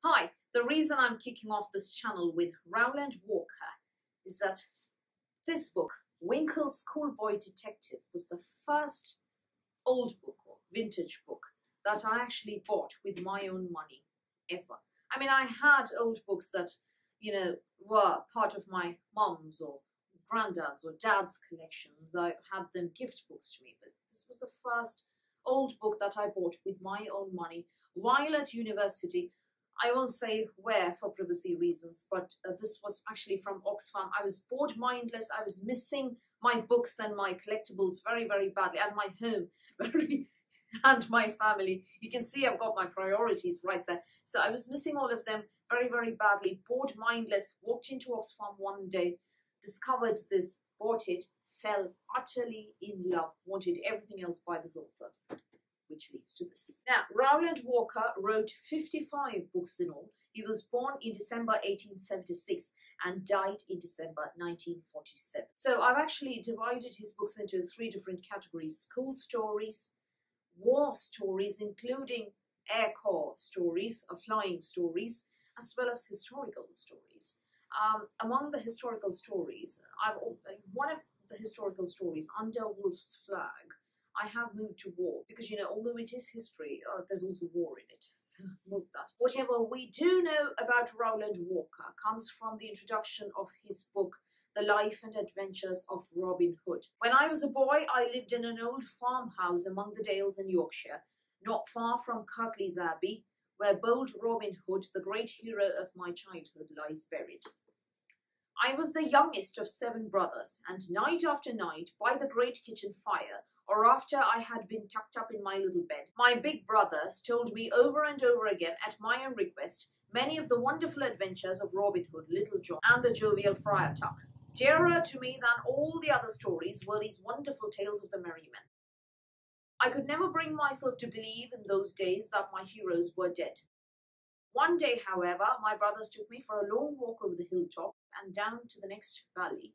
Hi, the reason I'm kicking off this channel with Rowland Walker is that this book, Winkle's Schoolboy Detective, was the first old book or vintage book that I actually bought with my own money ever. I mean, I had old books that, were part of my mum's or granddad's or dad's collections. I had them gift books to me, but this was the first old book that I bought with my own money while at university. I won't say where for privacy reasons, but this was actually from Oxfam. I was bored mindless. I was missing my books and my collectibles very, very badly, and my home and my family. You can see I've got my priorities right there. So I was missing all of them very, very badly, bored mindless, walked into Oxfam one day, discovered this, bought it, fell utterly in love, wanted everything else by this author, which leads to this. Now, Rowland Walker wrote 55 books in all. He was born in December 1876 and died in December 1947. So I've actually divided his books into three different categories: school stories, war stories, including air corps stories, flying stories, as well as historical stories. Among the historical stories, one of the historical stories, Under Wolf's Flag, I have moved to war because, although it is history, there's also war in it, so move that. Whatever we do know about Rowland Walker comes from the introduction of his book, The Life and Adventures of Robin Hood. When I was a boy, I lived in an old farmhouse among the dales in Yorkshire, not far from Kirklees Abbey, where bold Robin Hood, the great hero of my childhood, lies buried. I was the youngest of 7 brothers, and night after night, by the great kitchen fire, or after I had been tucked up in my little bed, my big brothers told me over and over again, at my own request, many of the wonderful adventures of Robin Hood, Little John, and the jovial Friar Tuck. Dearer to me than all the other stories were these wonderful tales of the merry men. I could never bring myself to believe in those days that my heroes were dead. One day, however, my brothers took me for a long walk over the hilltop and down to the next valley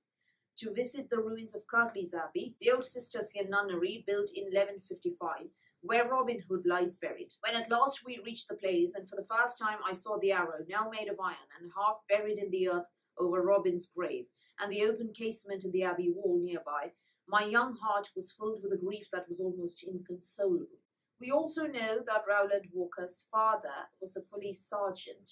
to visit the ruins of Kirklees Abbey, the old Cistercian nunnery built in 1155, where Robin Hood lies buried. When at last we reached the place, and for the first time I saw the arrow, now made of iron and half buried in the earth over Robin's grave, and the open casement in the abbey wall nearby, my young heart was filled with a grief that was almost inconsolable. We also know that Rowland Walker's father was a police sergeant,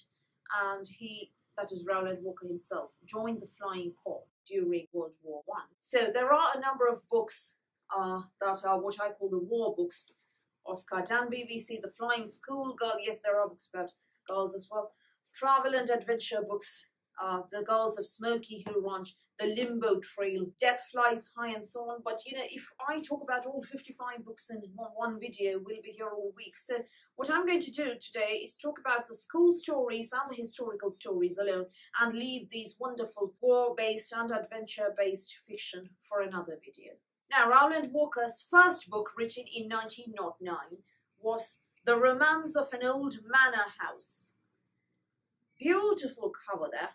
and he, that is Rowland Walker himself, joined the Flying Corps during World War I. So there are a number of books that are what I call the war books. Oscar Danby, we see The Flying Schoolgirl. Yes, there are books about girls as well. Travel and adventure books. The Girls of Smoky Hill Ranch, The Limbo Trail, Death Flies High, and so on. But if I talk about all 55 books in one video, we'll be here all week. So what I'm going to do today is talk about the school stories and the historical stories alone, and leave these wonderful war-based and adventure-based fiction for another video. Now, Rowland Walker's first book, written in 1909, was The Romance of an Old Manor House. Beautiful cover there.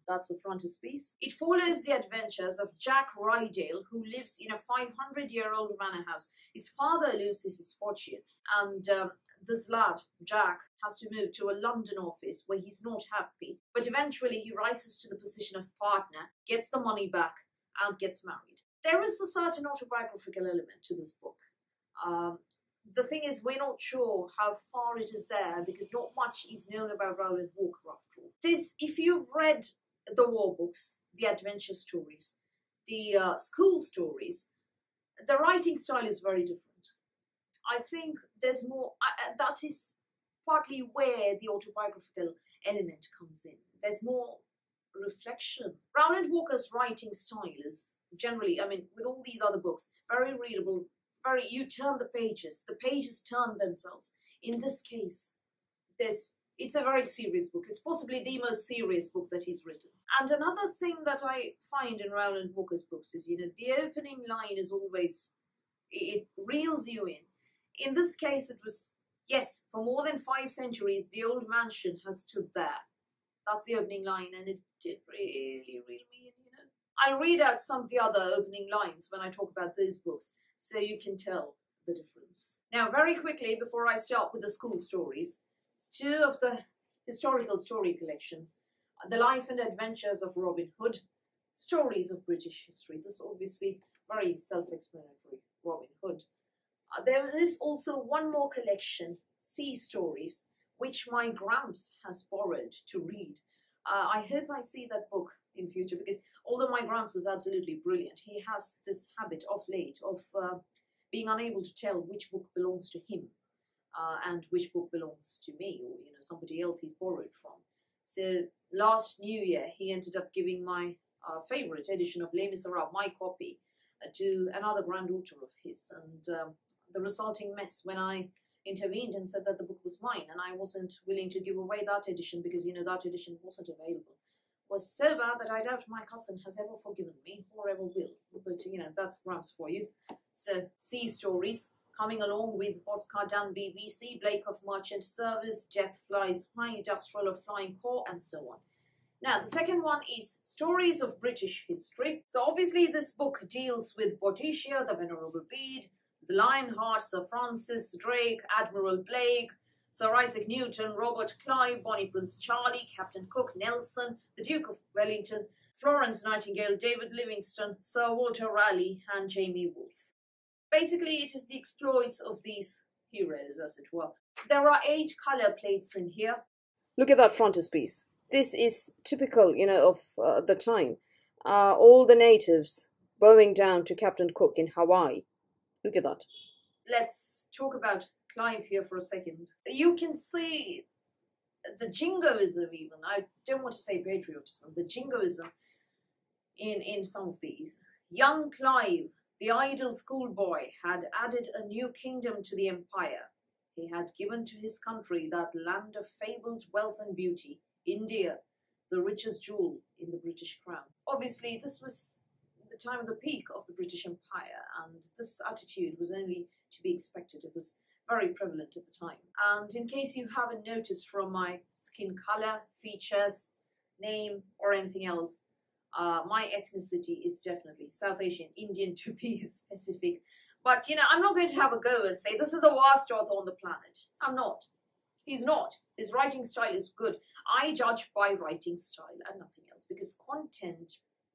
That's the frontispiece. It follows the adventures of Jack Rydale, who lives in a 500-year-old manor house. His father loses his fortune, and this lad, Jack, has to move to a London office where he's not happy. But eventually he rises to the position of partner, gets the money back, and gets married. There is a certain autobiographical element to this book. The thing is, we're not sure how far it is there because not much is known about Rowland Walker after all. If you've read the war books, the adventure stories, the school stories, the writing style is very different. I think there's more, that is partly where the autobiographical element comes in. There's more reflection. Rowland Walker's writing style is generally, with all these other books, very readable. You turn the pages turn themselves. In this case, it's a very serious book. It's possibly the most serious book that he's written. And another thing that I find in Rowland Walker's books is, the opening line is always, it reels you in. In this case, it was, yes, for more than 5 centuries, the old mansion has stood there. That's the opening line, and it did really reel me in, I read out some of the other opening lines when I talk about those books, so you can tell the difference. Now, very quickly, before I start with the school stories, 2 of the historical story collections, The Life and Adventures of Robin Hood, Stories of British History. This is obviously very self-explanatory, Robin Hood. There is also one more collection, Sea Stories, which my Gramps has borrowed to read. I hope I see that book in future, because although my Gramps is absolutely brilliant, he has this habit of late of being unable to tell which book belongs to him and which book belongs to me, or somebody else he's borrowed from. So last New Year he ended up giving my favorite edition of Les Miserables, my copy, to another granddaughter of his, and the resulting mess, when I intervened and said that the book was mine and I wasn't willing to give away that edition because that edition wasn't available, was so bad that I doubt my cousin has ever forgiven me or ever will. But that's Gramps for you. So Sea Stories, coming along with Oscar Danby VC, Blake of Merchant Service, Jeff Fly's High Industrial of Flying Corps, and so on. Now, the second one is Stories of British History. So obviously this book deals with Boadicea, the Venerable Bede, the Lionheart, Sir Francis Drake, Admiral Blake, Sir Isaac Newton, Robert Clive, Bonnie Prince Charlie, Captain Cook, Nelson, the Duke of Wellington, Florence Nightingale, David Livingstone, Sir Walter Raleigh, and Jamie Wolfe. Basically, it is the exploits of these heroes, as it were. There are 8 colour plates in here. Look at that frontispiece. This is typical, of the time. All the natives bowing down to Captain Cook in Hawaii. Look at that. Let's talk about Clive here for a second. You can see the jingoism even. I don't want to say patriotism. The jingoism in some of these. Young Clive, the idle schoolboy, had added a new kingdom to the empire. He had given to his country that land of fabled wealth and beauty, India, the richest jewel in the British crown. Obviously, this was the time of the peak of the British Empire, and this attitude was only to be expected. It was very prevalent at the time. And in case you haven't noticed from my skin color, features, name, or anything else, my ethnicity is definitely South Asian, Indian to be specific. But, I'm not going to have a go and say this is the worst author on the planet. I'm not. He's not. His writing style is good. I judge by writing style and nothing else, because content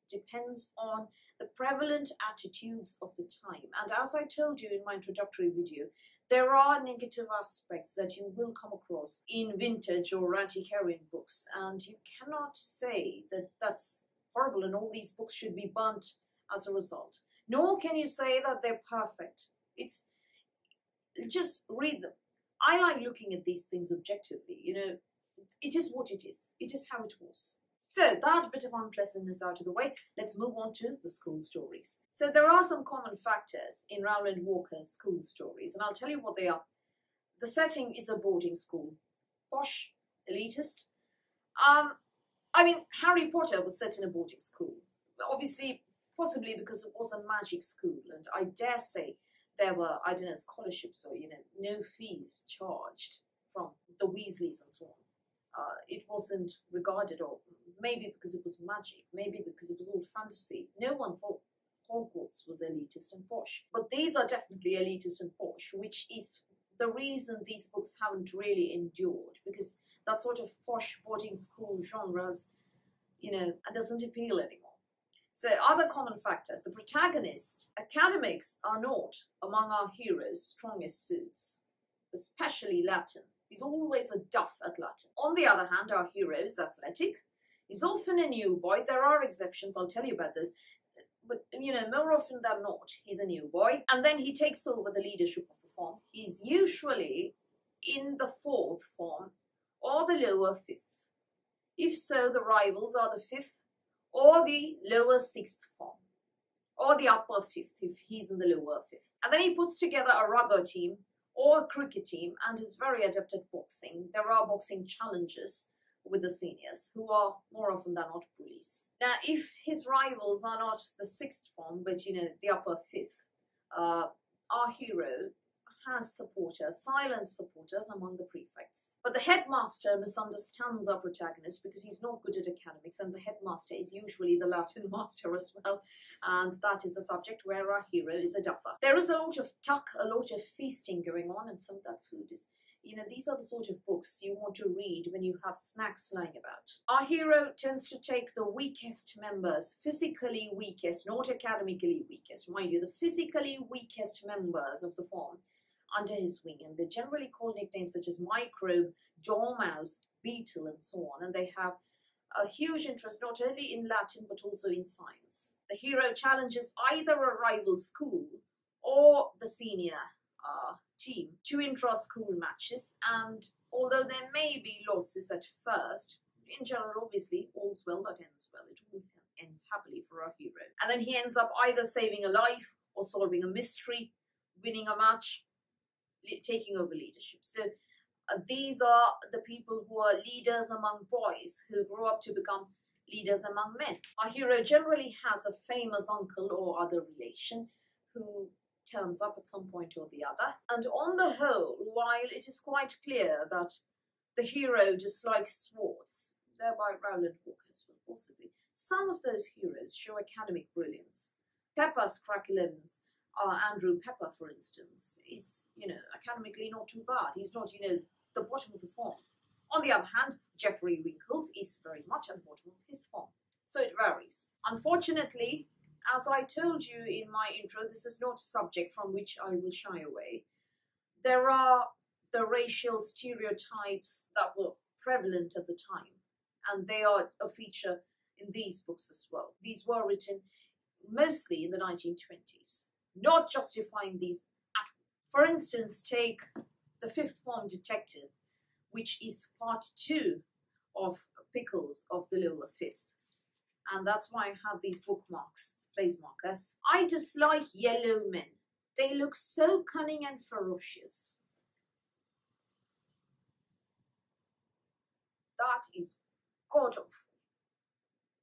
depends on the prevalent attitudes of the time. And as I told you in my introductory video, there are negative aspects that you will come across in vintage or antiquarian books, and you cannot say that that's horrible and all these books should be burnt as a result. Nor can you say that they're perfect. It's just read them. I like looking at these things objectively. It is what it is. It is how it was. So that bit of unpleasantness out of the way, let's move on to the school stories. So there are some common factors in Rowland Walker's school stories, and I'll tell you what they are. The setting is a boarding school. Posh, elitist. Harry Potter was set in a boarding school. Obviously, possibly because it was a magic school, and I dare say there were, scholarships or, no fees charged from the Weasleys and so on. It wasn't regarded, or maybe because it was magic, maybe because it was all fantasy. No one thought Hogwarts was elitist and posh. But these are definitely elitist and posh, which is the reason these books haven't really endured, because that sort of posh boarding school genres, doesn't appeal anymore. So other common factors. The protagonist, academics are not among our heroes' strongest suits, especially Latin. He's always a duff at Latin. On the other hand, our hero is athletic. He's often a new boy. There are exceptions, I'll tell you about this. But, more often than not, he's a new boy. And then he takes over the leadership of the form. He's usually in the 4th form or the lower 5th. If so, the rivals are the 5th or the lower 6th form, or the upper 5th if he's in the lower 5th. And then he puts together a rugger team or a cricket team and is very adept at boxing. There are boxing challenges with the seniors, who are more often than not bullies. Now, if his rivals are not the 6th form, but the upper 5th, our hero has supporters, silent supporters among the prefects. But the headmaster misunderstands our protagonist because he's not good at academics, and the headmaster is usually the Latin master as well, and that is a subject where our hero is a duffer. There is a lot of tuck, a lot of feasting going on, and some of that food is You know, these are the sort of books you want to read when you have snacks lying about. Our hero tends to take the weakest members, physically weakest, not academically weakest, mind you, the physically weakest members of the form under his wing, and they're generally called nicknames such as Microbe, Dormouse, Beetle, and so on, and they have a huge interest not only in Latin but also in science. The hero challenges either a rival school or the senior team to intra-school matches, and although there may be losses at first, in general, obviously, all's well that ends well. It all ends happily for our hero. And then he ends up either saving a life or solving a mystery, winning a match, taking over leadership. So these are the people who are leaders among boys who grow up to become leaders among men. Our hero generally has a famous uncle or other relation who turns up at some point or the other. And on the whole, while it is quite clear that the hero dislikes sports, thereby Rowland Walker as well, possibly, some of those heroes show academic brilliance. Pepper's crack 11s, Andrew Pepper, for instance, is, you know, academically not too bad. He's not, you know, the bottom of the form. On the other hand, Geoffrey Winkles is very much at the bottom of his form. So it varies. Unfortunately, as I told you in my intro, this is not a subject from which I will shy away. There are the racial stereotypes that were prevalent at the time, and they are a feature in these books as well. These were written mostly in the 1920s, not justifying these at all. For instance, take the fifth form detective, which is part 2 of Pickles of the Lower Fifth. And that's why I have these bookmarks, place markers. I dislike yellow men. They look so cunning and ferocious. That is god-awful.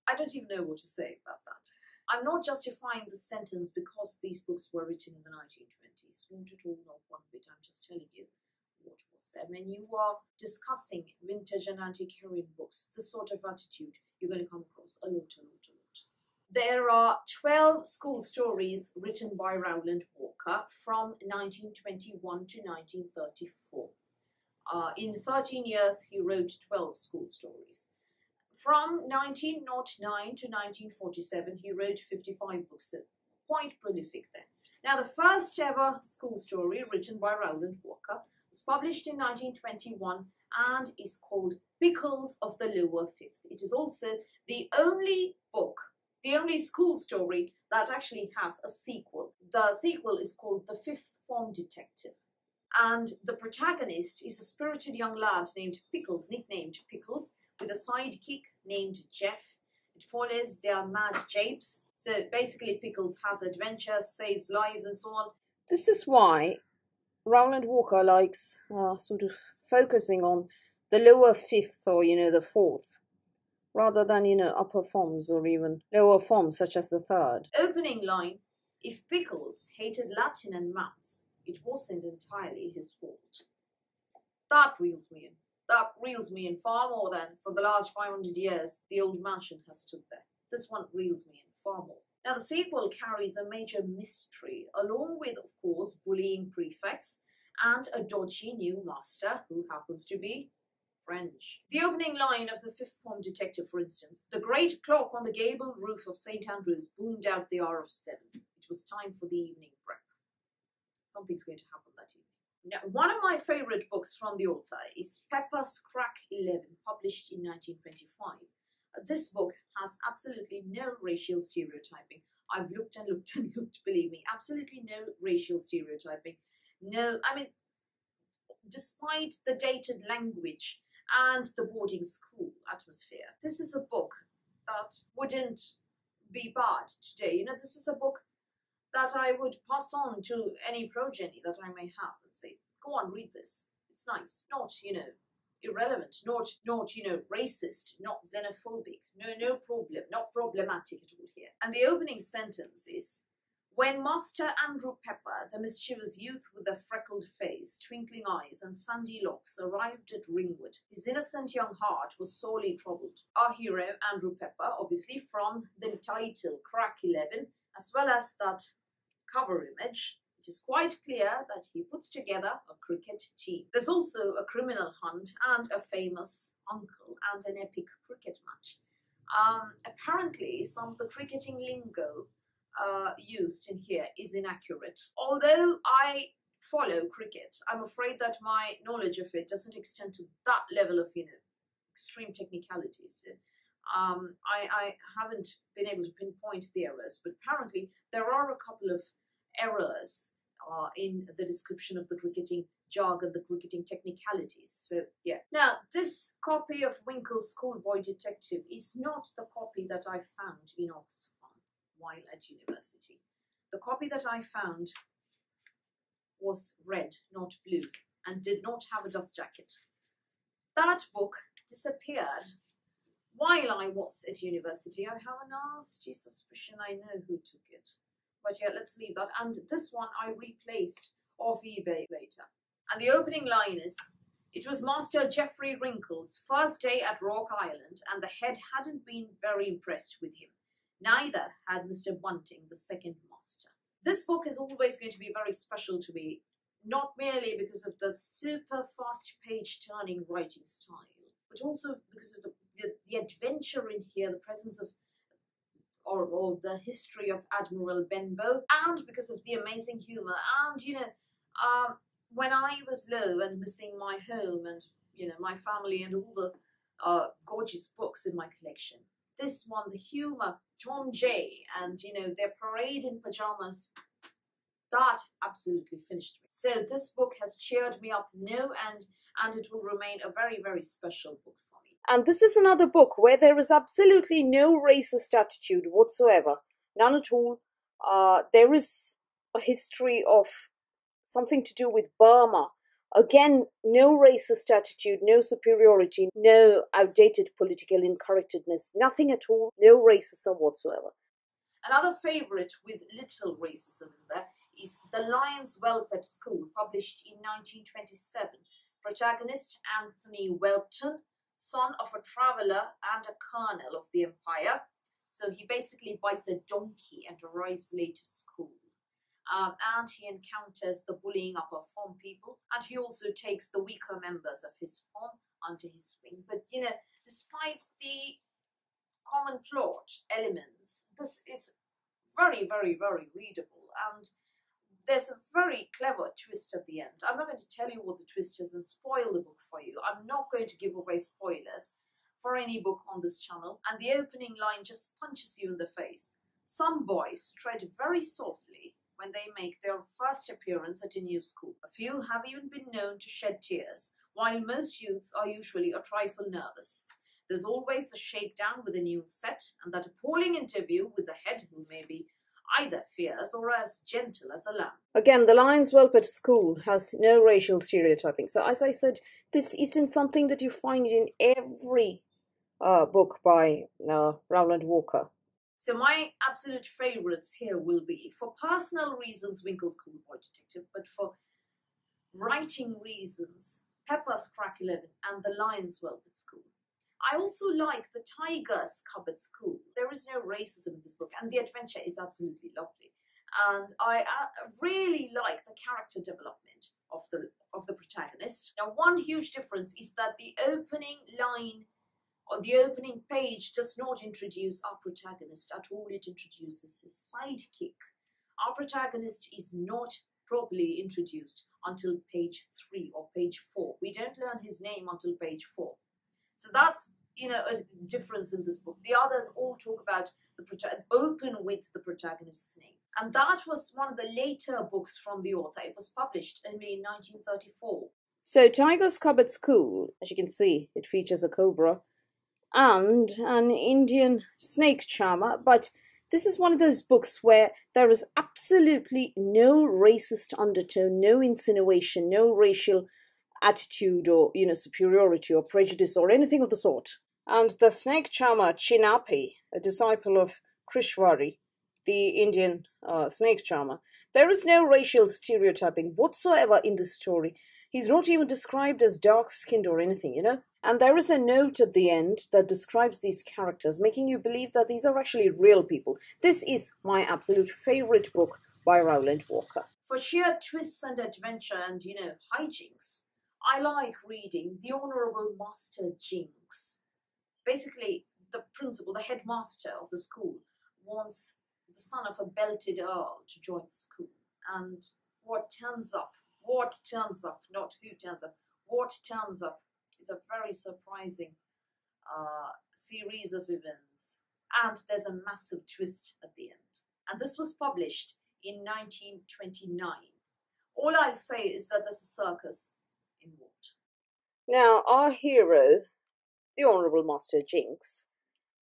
I don't even know what to say about that. I'm not justifying the sentence because these books were written in the 1920s. Not at all, not one bit. I'm just telling you what was there. When you are discussing vintage and antiquarian books, this sort of attitude you're going to come across a lot. There are 12 school stories written by Rowland Walker from 1921 to 1934. In 13 years, he wrote 12 school stories. From 1909 to 1947, he wrote 55 books, so quite prolific then. Now, the first ever school story written by Rowland Walker was published in 1921 and is called Pickles of the Lower Fifth. It is also the only book, the only school story that actually has a sequel. The sequel is called The Fifth Form Detective. And the protagonist is a spirited young lad named Pickles, nicknamed Pickles, with a sidekick named Jeff. It follows their mad japes. So basically Pickles has adventures, saves lives and so on. This is why Rowland Walker likes sort of focusing on the lower fifth or, you know, the fourth, rather than, you know, upper forms or even lower forms such as the third. Opening line, if Pickles hated Latin and maths, it wasn't entirely his fault. That reels me in. That reels me in far more than for the last 500 years the old mansion has stood there. This one reels me in far more. Now the sequel carries a major mystery, along with, of course, bullying prefects and a dodgy new master who happens to be French. The opening line of the Fifth Form Detective, for instance, the great clock on the gabled roof of St. Andrews boomed out the hour of 7. It was time for the evening prep. Something's going to happen that evening. Now, one of my favorite books from the author is Pepper's Crack 11, published in 1925. This book has absolutely no racial stereotyping. I've looked and looked and looked, believe me, absolutely no racial stereotyping. No, I mean, despite the dated language and the boarding school atmosphere, this is a book that wouldn't be bad today. You know, this is a book that I would pass on to any progeny that I may have and say, go on, read this. It's nice. Not, you know, irrelevant, not, you know, racist, not xenophobic. No problem, not problematic at all here. And the opening sentence is, when Master Andrew Pepper, the mischievous youth with a freckled face, twinkling eyes and sandy locks, arrived at Ringwood, his innocent young heart was sorely troubled. Our hero, Andrew Pepper, obviously from the title Crack 11, as well as that cover image, it is quite clear that he puts together a cricket team. There's also a criminal hunt and a famous uncle and an epic cricket match. Apparently, some of the cricketing lingo used in here is inaccurate. Although I follow cricket, I'm afraid that my knowledge of it doesn't extend to that level of, extreme technicalities. I haven't been able to pinpoint the errors, but apparently there are a couple of errors in the description of the cricketing jargon, the cricketing technicalities. So yeah. Now, this copy of Winkle's Schoolboy Detective is not the copy that I found in Oxford while at university. The copy that I found was red, not blue, and did not have a dust jacket. That book disappeared while I was at university. I have a nasty suspicion I know who took it. But yeah, let's leave that. And this one I replaced off eBay later. And the opening line is, "It was Master Geoffrey Wrinkle's first day at Rock Island, and the head hadn't been very impressed with him. Neither had Mr. Bunting, the second master." This book is always going to be very special to me, not merely because of the super fast page-turning writing style, but also because of the adventure in here, the presence of or the history of Admiral Benbow, and because of the amazing humor. And when I was low and missing my home and my family and all the gorgeous books in my collection, this one, the humor, Tom J, and their parade in pajamas, that absolutely finished me. So this book has cheered me up no end, and it will remain a very, very special book for me. And this is another book where there is absolutely no racist attitude whatsoever. None at all. There is a history of something to do with Burma. Again, no racist attitude, no superiority, no outdated political incorrectness, nothing at all, no racism whatsoever. Another favourite with little racism in there is The Lion's Whelp at School, published in 1927. Protagonist Anthony Welton, son of a traveller and a colonel of the Empire. So he basically buys a donkey and arrives late to school. And he encounters the bullying up of farm people, and he also takes the weaker members of his farm under his wing. But despite the common plot elements, this is very, very, very readable, and there's a very clever twist at the end. I'm not going to tell you what the twist is and spoil the book for you. I'm not going to give away spoilers for any book on this channel, and the opening line just punches you in the face. Some boys tread very softly when they make their first appearance at a new school. A few have even been known to shed tears, while most youths are usually a trifle nervous. There's always a shakedown with a new set, and that appalling interview with the head, who may be either fierce or as gentle as a lamb. Again, The Lion's Whelp at School has no racial stereotyping. So as I said, this isn't something that you find in every book by Rowland Walker. So my absolute favourites here will be, for personal reasons, Winkle's Schoolboy Detective, but for writing reasons, Pepper's Crack 11 and The Lion's Whelp at School. I also like The Tiger's Cub at School. There is no racism in this book, and the adventure is absolutely lovely. And I really like the character development of the protagonist. Now, one huge difference is that the opening line or the opening page does not introduce our protagonist at all. It introduces his sidekick. Our protagonist is not properly introduced until page 3 or page 4. We don't learn his name until page 4. So that's, a difference in this book. The others all talk about open with the protagonist's name. And that was one of the later books from the author. It was published only in 1934. So Tiger's Cub at School, as you can see, it features a cobra and an Indian snake charmer, but this is one of those books where there is absolutely no racist undertone, no insinuation, no racial attitude or, superiority or prejudice or anything of the sort. And the snake charmer Chinapi, a disciple of Krishwari, the Indian snake charmer, there is no racial stereotyping whatsoever in this story. He's not even described as dark-skinned or anything, And there is a note at the end that describes these characters, making you believe that these are actually real people. This is my absolute favourite book by Rowland Walker. For sheer twists and adventure and, hijinks, I like reading The Honourable Master Jinx. Basically, the principal, the headmaster of the school, wants the son of a belted earl to join the school. And what turns up, not who turns up, what turns up is a very surprising series of events. And there's a massive twist at the end. And this was published in 1929. All I'll say is that there's a circus involved. Now, our hero, the Honourable Master Jinx,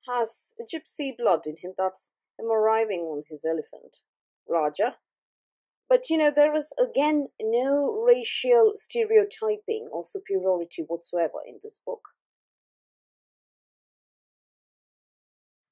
has gypsy blood in him. That's him arriving on his elephant, Raja. But there is again no racial stereotyping or superiority whatsoever in this book.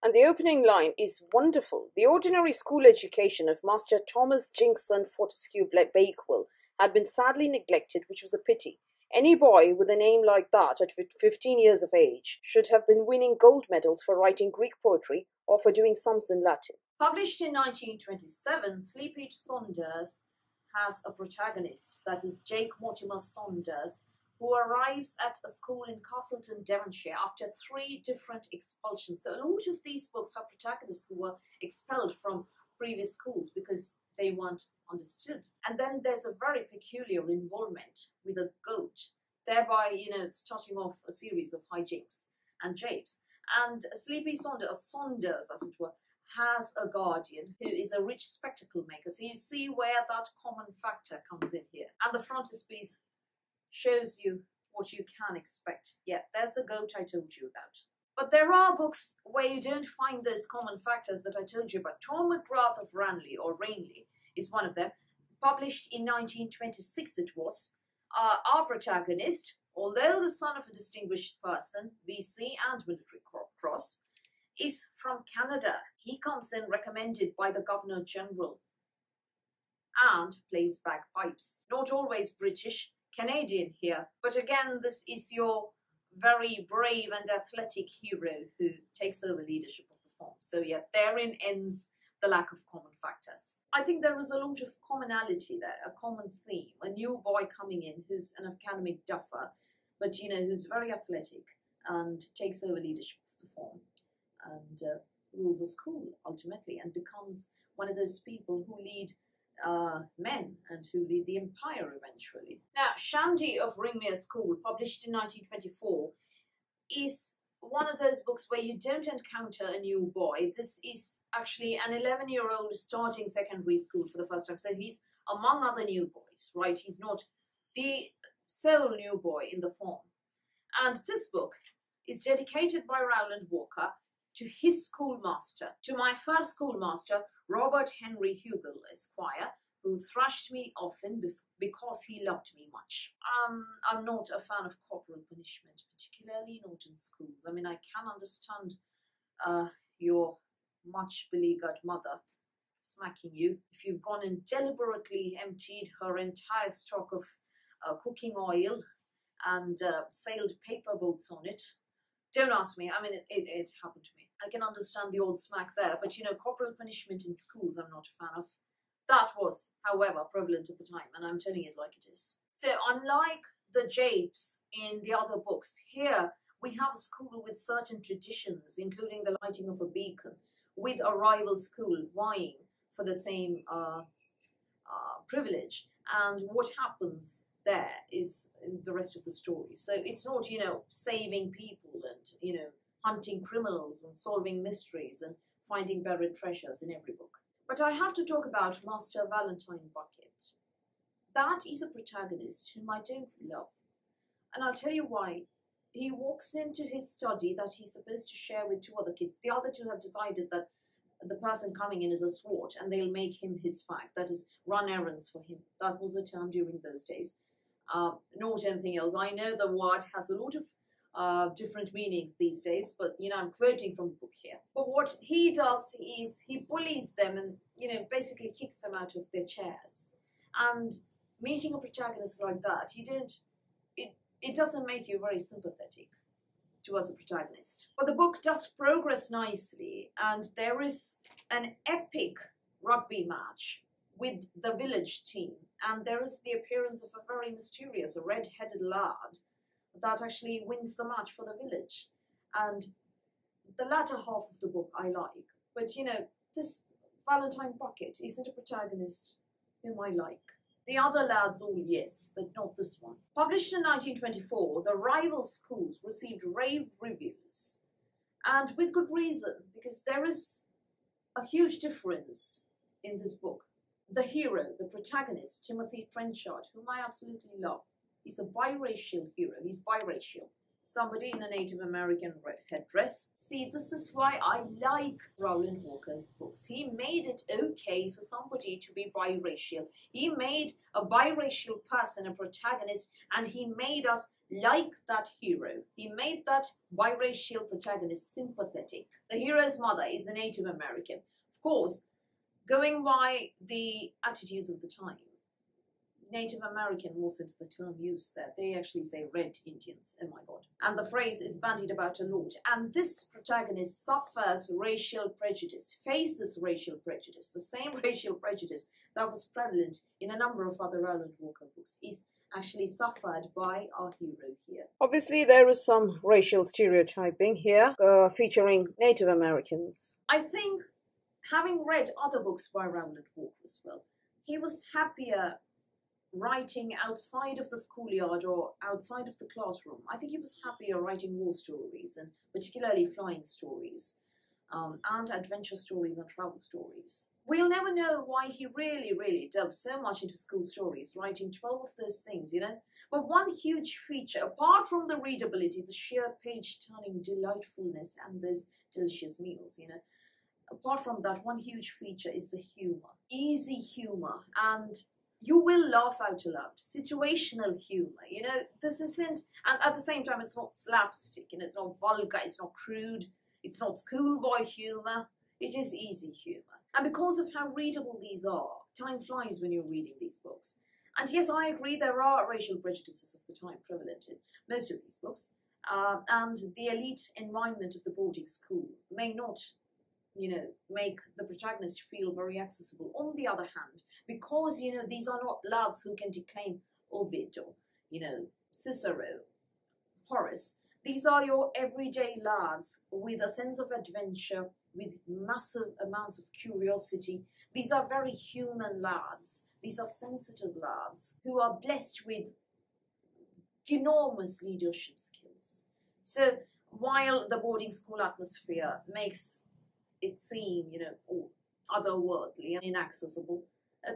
And the opening line is wonderful. The ordinary school education of Master Thomas Jinkson Fortescue Bakewell had been sadly neglected, which was a pity. Any boy with a name like that at 15 years of age should have been winning gold medals for writing Greek poetry or for doing sums in Latin. Published in 1927, Sleepy Saunders has a protagonist, that is Jake Mortimer Saunders, who arrives at a school in Castleton, Devonshire, after 3 different expulsions. So a lot of these books have protagonists who were expelled from previous schools because they weren't understood. And then there's a very peculiar involvement with a goat, thereby, starting off a series of hijinks and japes. And Sleepy Saunders, as it were, has a guardian who is a rich spectacle maker. So you see where that common factor comes in here. And the frontispiece shows you what you can expect. Yeah, there's the goat I told you about. But there are books where you don't find those common factors that I told you about. Tom McGrath of Ranelagh is one of them. Published in 1926 it was. Our protagonist, although the son of a distinguished person, BC and military cross, is from Canada. He comes in recommended by the Governor General and plays bagpipes. Not always British, Canadian here. But again, this is your very brave and athletic hero who takes over leadership of the farm. So yeah, therein ends the lack of common factors. I think there is a lot of commonality there, a common theme. A new boy coming in who's an academic duffer, but who's very athletic and takes over leadership of the farm and rules a school ultimately and becomes one of those people who lead men and who lead the empire eventually. Now, Shandy of Ringmere School, published in 1924, is one of those books where you don't encounter a new boy. This is actually an 11-year-old starting secondary school for the first time. So he's among other new boys, right? He's not the sole new boy in the form. And this book is dedicated by Rowland Walker to his schoolmaster, to my first schoolmaster, Robert Henry Hugel, Esquire, who thrashed me often because he loved me much. I'm not a fan of corporal punishment, particularly not in schools. I mean, I can understand your much beleaguered mother smacking you if you've gone and deliberately emptied her entire stock of cooking oil and sailed paper boats on it. Don't ask me. I mean, it happened to me. I can understand the old smack there, but corporal punishment in schools I'm not a fan of. That was, however, prevalent at the time, and I'm telling it like it is. So unlike the japes in the other books, here we have a school with certain traditions, including the lighting of a beacon, with a rival school vying for the same privilege. And what happens there is the rest of the story. So it's not, saving people and, hunting criminals and solving mysteries and finding buried treasures in every book. But I have to talk about Master Valentine Bucket. That is a protagonist whom I don't love. And I'll tell you why. He walks into his study that he's supposed to share with 2 other kids. The other 2 have decided that the person coming in is a swart and they'll make him his fag. That is, run errands for him. That was a term during those days. Not anything else. I know the word has a lot of different meanings these days, but I'm quoting from the book here. But what he does is he bullies them and basically kicks them out of their chairs. And meeting a protagonist like that, it doesn't make you very sympathetic towards a protagonist. But the book does progress nicely, and there is an epic rugby match with the village team, and there is the appearance of a very mysterious red-headed lad that actually wins the match for the village. And the latter half of the book I like, but you know, this Valentine Bucket isn't a protagonist whom I like. The other lads all yes, but not this one. Published in 1924, the rival schools received rave reviews, and with good reason, because there is a huge difference in this book. The hero, the protagonist, Timothy Trenchard, whom I absolutely love, is a biracial hero. He's biracial. Somebody in a Native American headdress. See, this is why I like Rowland Walker's books. He made it okay for somebody to be biracial. He made a biracial person a protagonist, and he made us like that hero. He made that biracial protagonist sympathetic. The hero's mother is a Native American. Of course, going by the attitudes of the time, Native American wasn't the term used there. They actually say red Indians, oh my god. And the phrase is bandied about a lot. And this protagonist suffers racial prejudice, faces racial prejudice. The same racial prejudice that was prevalent in a number of other Rowland Walker books is actually suffered by our hero here. Obviously, there is some racial stereotyping here, featuring Native Americans. I think, having read other books by Rowland Walker as well, he was happier writing outside of the schoolyard or outside of the classroom. I think he was happier writing war stories, and particularly flying stories, and adventure stories and travel stories. We'll never know why he really delved so much into school stories, writing 12 of those things, you know. But one huge feature, apart from the readability, the sheer page-turning delightfulness and those delicious meals, you know, apart from that, one huge feature is the humor. Easy humor, and you will laugh out aloud. Situational humor, you know, this isn't, and at the same time, it's not slapstick, you know, it's not vulgar, it's not crude, it's not schoolboy humor, it is easy humor. And because of how readable these are, time flies when you're reading these books. And yes, I agree, there are racial prejudices of the time prevalent in most of these books, and the elite environment of the boarding school may not, you know, make the protagonist feel very accessible. On the other hand, because, you know, these are not lads who can declaim Ovid or, you know, Cicero, Horace. These are your everyday lads with a sense of adventure, with massive amounts of curiosity. These are very human lads. These are sensitive lads who are blessed with enormous leadership skills. So while the boarding school atmosphere makes it seem, you know, otherworldly and inaccessible,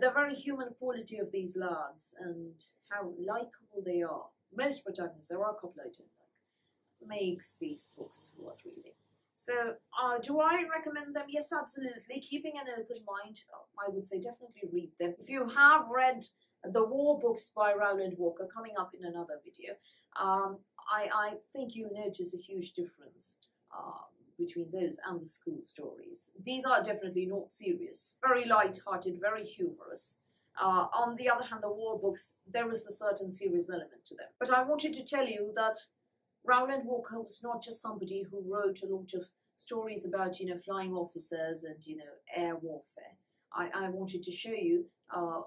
the very human quality of these lads and how likeable they are, most protagonists, there are a couple I don't like, makes these books worth reading. So, do I recommend them? Yes, absolutely. Keeping an open mind, I would say definitely read them. If you have read the war books by Rowland Walker, coming up in another video, I think you'll notice a huge difference between those and the school stories. These are definitely not serious, very light-hearted, very humorous. On the other hand, the war books, there is a certain serious element to them. But I wanted to tell you that Rowland Walker was not just somebody who wrote a lot of stories about, you know, flying officers and, you know, air warfare. I wanted to show you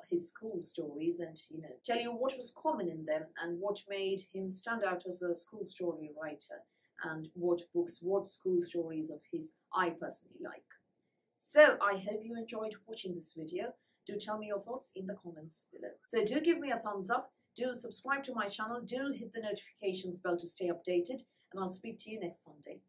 his school stories and, you know, tell you what was common in them and what made him stand out as a school story writer, and what books, what school stories of his I personally like. So I hope you enjoyed watching this video. Do tell me your thoughts in the comments below. So do give me a thumbs up, do subscribe to my channel, do hit the notifications bell to stay updated, and I'll speak to you next Sunday.